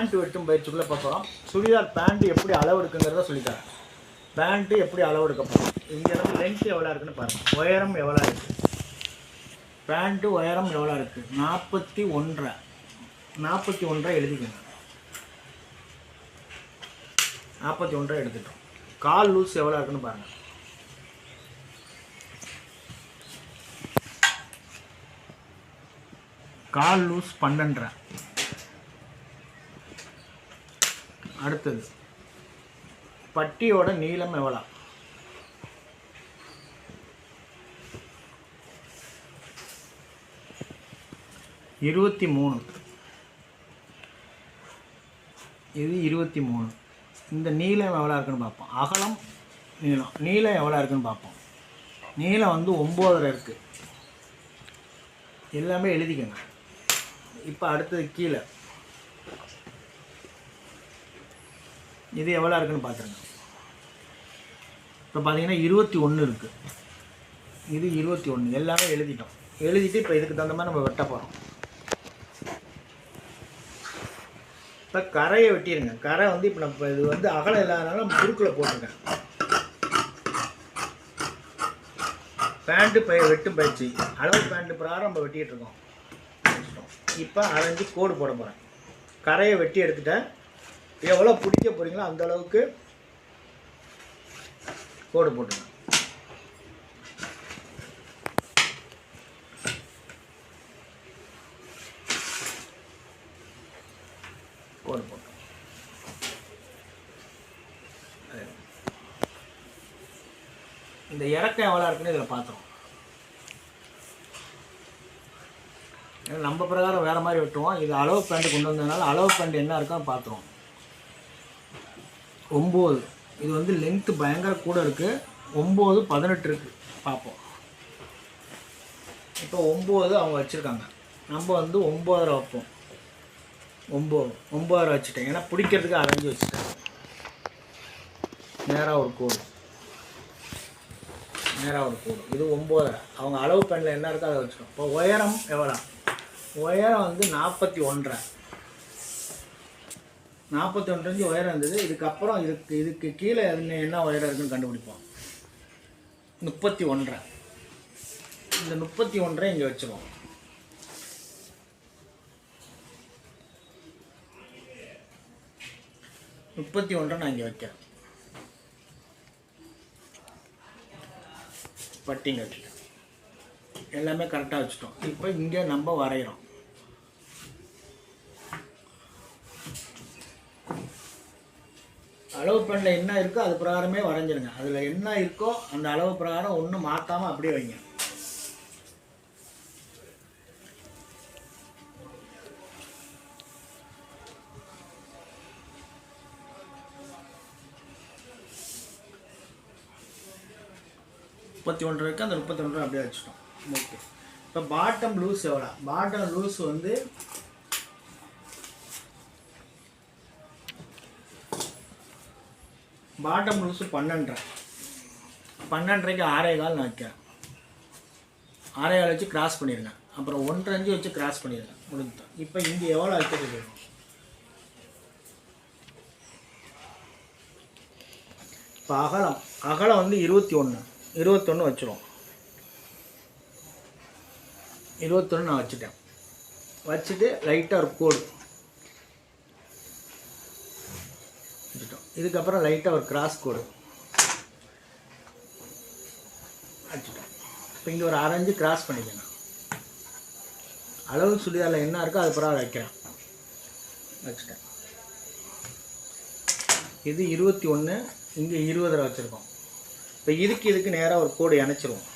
Pant வெட்டும் பயிற்சிக்குள்ளே பார்க்குறோம். Churidar pant எப்படி அளவு எடுக்குங்கிறத சொல்லித்தரேன். பேண்ட்டு எப்படி அளவு எடுக்க போகிறோம். இங்கே இருந்து லென்த் எவ்வளோ இருக்குன்னு பாருங்கள். உயரம் எவ்வளோ இருக்குது, பேண்ட்டு உயரம் எவ்வளோ இருக்குது, 41.5. 41.5 எழுதிக்கோங்க. 41.5 எடுத்துட்டோம். கால் லூஸ் எவ்வளோ இருக்குன்னு பாருங்கள். கால் லூஸ் 12.5. அடுத்தது பட்டியோட நீளம் எவ்வளோ, 23. இது 23. இந்த நீளம் எவ்வளோ இருக்குன்னு பார்ப்போம். அகலம் நீளம் எவ்வளோ இருக்குன்னு பார்ப்போம். நீளம் வந்து 9.5 இருக்குது. எல்லாமே எழுதிக்கங்க. இப்போ அடுத்தது கீழே இது எவ்வளோ இருக்குன்னு பார்த்துருங்க. இப்போ பார்த்தீங்கன்னா 21 இருக்குது. இது 21. எல்லாமே எழுதிட்டோம். எழுதிட்டு இப்போ இதுக்கு தகுந்த மாதிரி நம்ம வெட்ட போகிறோம். இப்போ கரையை வெட்டிடுங்க. கரை வந்து இப்போ நம்ம இது வந்து அகலம் இல்லாதனால நம்ம குறுக்கில் போட்டுருக்கேன். பேண்ட்டு வெட்டும் பயிற்சி அளவு பேண்ட்டு பிரகாரம் நம்ம வெட்டிகிட்டு இருக்கோம். இப்போ அரைஞ்சி கோடு போட போகிறேன். கரையை வெட்டி எடுத்துட்டேன். எவ்வளோ பிடிக்க போகிறீங்களோ அந்த அளவுக்கு கோடு போட்டுங்க. கோடு போட்டோம். இந்த இறக்கம் எவ்வளோ இருக்குன்னு இதில் பார்த்துருவோம். ஏன்னா நம்ம பிரகாரம் வேறு மாதிரி வெட்டுவோம். இது அளவு பேண்ட்டு கொண்டு வந்ததுனால அளவு பேண்ட் என்ன இருக்கான்னு பார்த்துருவோம். 9. இது வந்து லென்த்து பயங்கர கூட இருக்குது. 9, 18 இருக்குது. பார்ப்போம். இப்போ 9 அவங்க வச்சுருக்காங்க. நம்ம வந்து 9.5 வைப்போம். 9.5 வச்சுட்டேன். ஏன்னா பிடிக்கிறதுக்கு அரைஞ்சி வச்சுட்டேன். நேராக ஒரு கோடு. இது 9.5. அவங்க அளவு பெண்ணில் என்ன இருக்கோ அதை வச்சுக்கோம். இப்போ உயரம் எவ்வளோ, உயரம் வந்து 41.5. 41 உயரம் இருந்தது. இதுக்கப்புறம் இதுக்கு கீழே என்ன உயரம் இருக்குன்னு கண்டுபிடிப்போம். 31. இந்த 31 இங்கே வச்சுருவோம். 31 நான் இங்கே வைக்கிறேன். பட்டிங்க வச்சுட்டேன். எல்லாமே கரெக்டாக வச்சுட்டோம். இப்போ இங்கே நம்ம வரைகிறோம். அளவு பெண்ணில் என்ன இருக்கோ அது பிரகாரமே வரைஞ்சிருங்க. அதில் என்ன இருக்கோ அந்த அளவு பிரகாரம் ஒன்றும் மாற்றாமல் அப்படியே வைங்க. இருக்கு. அந்த 31 அப்படியே வச்சுட்டோம். ஓகே. இப்போ பாட்டம் லூஸ் எவ்வளோ, பாட்டம் லூஸ் வந்து பாட்டம் லூஸு 12.5. 12.5க்கு 6.25 நான் வைக்கிறேன். 6.25 வச்சு கிராஸ் பண்ணிடுங்க. அப்புறம் 1.5 வச்சு கிராஸ் பண்ணிடுங்க. முடிஞ்சுட்டோம். இப்போ இங்கே எவ்வளோ வைக்கிறது வேணும். இப்போ அகலம் வந்து 21 வச்சுருவோம். 21 நான் வச்சுட்டேன். வச்சுட்டு லைட்டாக ஒரு கோடு வச்சுட்டோம். இதுக்கப்புறம் லைட்டாக ஒரு கிராஸ் கோடு வச்சுட்டோம். இப்போ இங்கே ஒரு அரைஞ்சு கிராஸ் பண்ணிக்கணும். அளவு சுடிதாரில் என்ன இருக்கோ அது பிறகு வைக்கிறேன். வச்சுட்டேன். இது 21, இங்கே 20 வச்சுருக்கோம். இப்போ இதுக்கு நேராக ஒரு கோடு இணைச்சிருவோம்.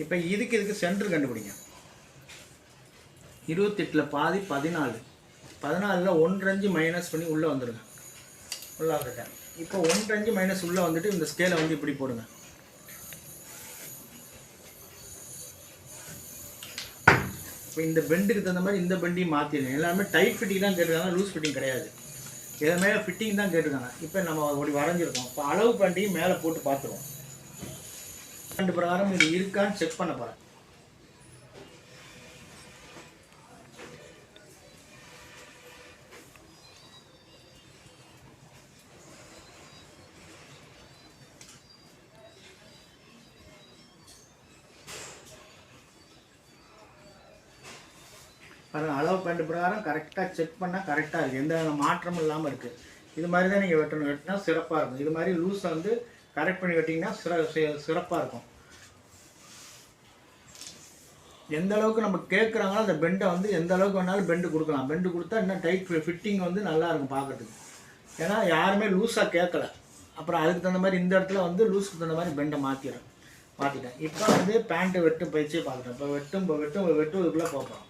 இப்போ இதுக்கு சென்டர் கண்டுபிடிங்க. 28ல் பாதி 14. 14ல் 1.5 மைனஸ் பண்ணி உள்ளே வந்துடுங்க. உள்ளே வந்துட்டேன். இப்போ 1.5 மைனஸ் உள்ளே வந்துட்டு இந்த ஸ்கேலை வந்து இப்படி போடுங்க. இப்போ இந்த பெண்டுக்கு தகுந்த மாதிரி இந்த பெண்டையும் மாற்றிடுங்க. எல்லாமே டைட் ஃபிட்டிங் தான் கேட்டிருக்காங்க, லூஸ் ஃபிட்டிங் கிடையாது. இதை மேலே ஃபிட்டிங் தான் கேட்டிருக்காங்க. இப்போ நம்ம அப்படி வரைஞ்சிருக்கோம். இப்போ அளவு பெண்டையும் மேலே போட்டு பார்த்துருவோம். பேண்ட் பிரகாரம் இது இருக்கான்னு செக் பண்ண போகிறேன். பாருங்கள், அளவு பேண்ட் பிரகாரம் கரெக்டாக செக் பண்ணால் கரெக்டாக இருக்குது, எந்த மாற்றமும் இல்லாமல் இருக்குது. இது மாதிரி தான் நீங்கள் வெட்டினா சிறப்பாக இருக்கும். இது மாதிரி லூஸை வந்து கரெக்ட் பண்ணி வெட்டிங்கன்னா சிறப்பாக இருக்கும். எந்த அளவுக்கு நம்ம கேட்குறாங்களோ அந்த பெண்டை வந்து எந்த அளவுக்கு வேணாலும் பெண்டு கொடுக்கலாம். பெண்டு கொடுத்தா இன்னும் டைட் ஃபிட்டிங் வந்து நல்லாயிருக்கும் பார்க்குறதுக்கு. ஏன்னா யாருமே லூஸாக கேட்கல. அப்புறம் அதுக்கு தகுந்த மாதிரி இந்த இடத்துல வந்து லூஸுக்கு தகுந்த மாதிரி பெண்டை மாற்றிட்டேன். இப்போ வந்து பேண்ட்டு வெட்டும் பயிற்சியை பார்த்துட்டேன். இப்போ வெட்டுவதுக்குள்ளே போகிறோம்.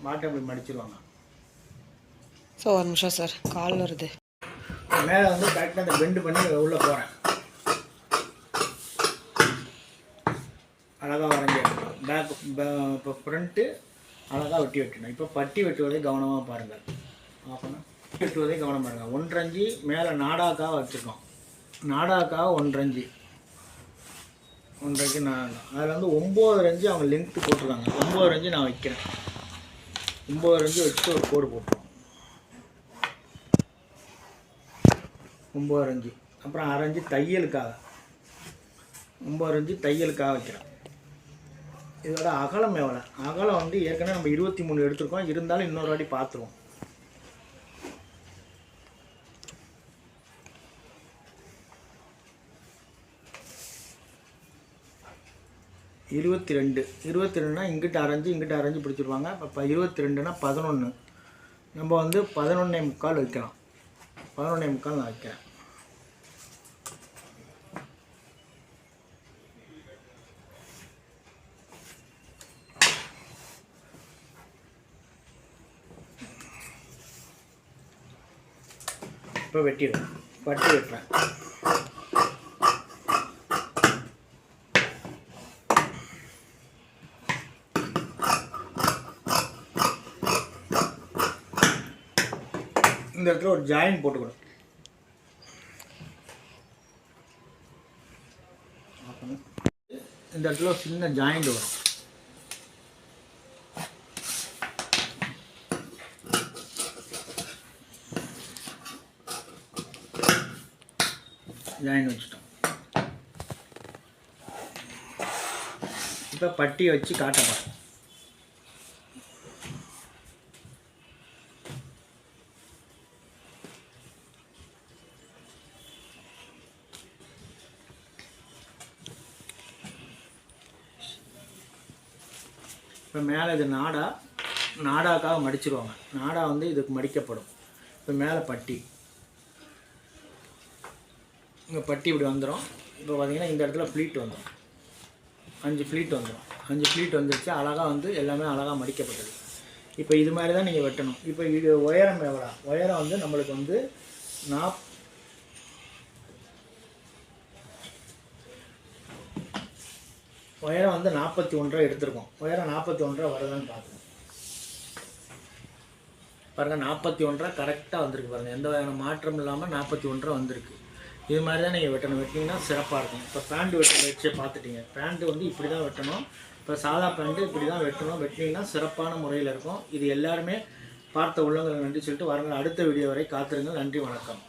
பாட்டம் இப்படி மடிச்சிருவாங்க. சார் ஒரு நிமிஷம் சார், கால் வருது. மேலே வந்து கரெக்டாக அந்த பெண்டு பண்ணி உள்ளே போகிறேன். அழகாக வரைஞ்சேன். இப்போ ஃப்ரண்ட்டு அழகாக வெட்டணும். இப்போ பட்டி வெட்டுவதை கவனமாக பாருங்கள். வெட்டுவதை கவனம் பாருங்கள். 1.5 இன்ச்சு மேலே நாடாக்காக வச்சுருக்கோம். நாடாக்காக 1.5 இன்ச்சு. 1.5 இன்ச்சு நான் அதில் வந்து 9.5 இன்ச்சு அவங்க லென்த்து போட்டிருக்காங்க. 9.5 இன்ச்சு நான் வைக்கிறேன். 9.5 இன்ச்சு வச்சுட்டு ஒரு கோடு போட்டுருவோம். 9.5 இன்ச்சு. அப்புறம் 1/2 இன்ச்சு தையலுக்காக 9.5 இன்ச்சு தையலுக்காக வைக்கிறேன். இதோட அகலம் எவ்வளோ? அகலம் வந்து ஏற்கனவே நம்ம 23 எடுத்துருக்கோம். இருந்தாலும் இன்னொரு வாட்டி பார்த்துருவோம். 22னா இங்கிட்ட அரைஞ்சி இங்கிட்ட அரைஞ்சி பிடிச்சிருவாங்க. இப்போ 22னா 11. நம்ம வந்து 11.25 வைக்கலாம். 11.25 நான் வைக்கிறேன். இப்போ வெட்டிடுவேன். பட்டி வெட்டுறேன். இந்த இடத்துல ஒரு ஜாயின் போட்டுக்கணும். இந்த இடத்துல ஒரு சின்ன ஜாயிண்ட் வரும். ஜாயின் வச்சுட்டோம். இப்போ பட்டியை வச்சு காட்டப்போம். இப்போ மேலே இது நாடாக்காக மடிச்சிருவாங்க. நாடா வந்து இதுக்கு மடிக்கப்படும். இப்போ மேலே பட்டி, இங்கே பட்டி இப்படி வந்துடும். இப்போ பார்த்திங்கன்னா இந்த இடத்துல ஃப்ளீட் வந்துடும். 5 ஃப்ளீட் வந்துடும். 5 ஃப்ளீட் வந்துடுச்சு. அழகாக வந்து எல்லாமே அழகாக மடிக்கப்பட்டது. இப்போ இது மாதிரி தான் நீங்கள் வெட்டணும். இப்போ இது உயரம் எவ்வளோ? உயரம் வந்து நம்மளுக்கு வந்து உயரம் வந்து 41 எடுத்திருக்கோம். உயரம் 41 வருதான்னு பார்க்கணும். பாருங்கள், 41 கரெக்டாக வந்திருக்கு. பாருங்கள், எந்த வகையான மாற்றம் இல்லாமல் 41 வந்திருக்கு. இது மாதிரி தான் நீங்கள் வெட்டணும். வெட்டிங்கன்னா சிறப்பாக இருக்கும். இப்போ பேண்ட்டு வச்சு பார்த்துட்டீங்க. பேண்ட்டு வந்து இப்படி தான் வெட்டணும். இப்போ சாதா பேண்ட்டு இப்படி தான் வெட்டணும். வெட்டினீங்கன்னா சிறப்பான முறையில் இருக்கும். இது எல்லாருமே பார்த்த உள்ளவங்களுக்கு நன்றி சொல்லிட்டு வாருங்கள். அடுத்த வீடியோ வரை காத்திருங்கள். நன்றி, வணக்கம்.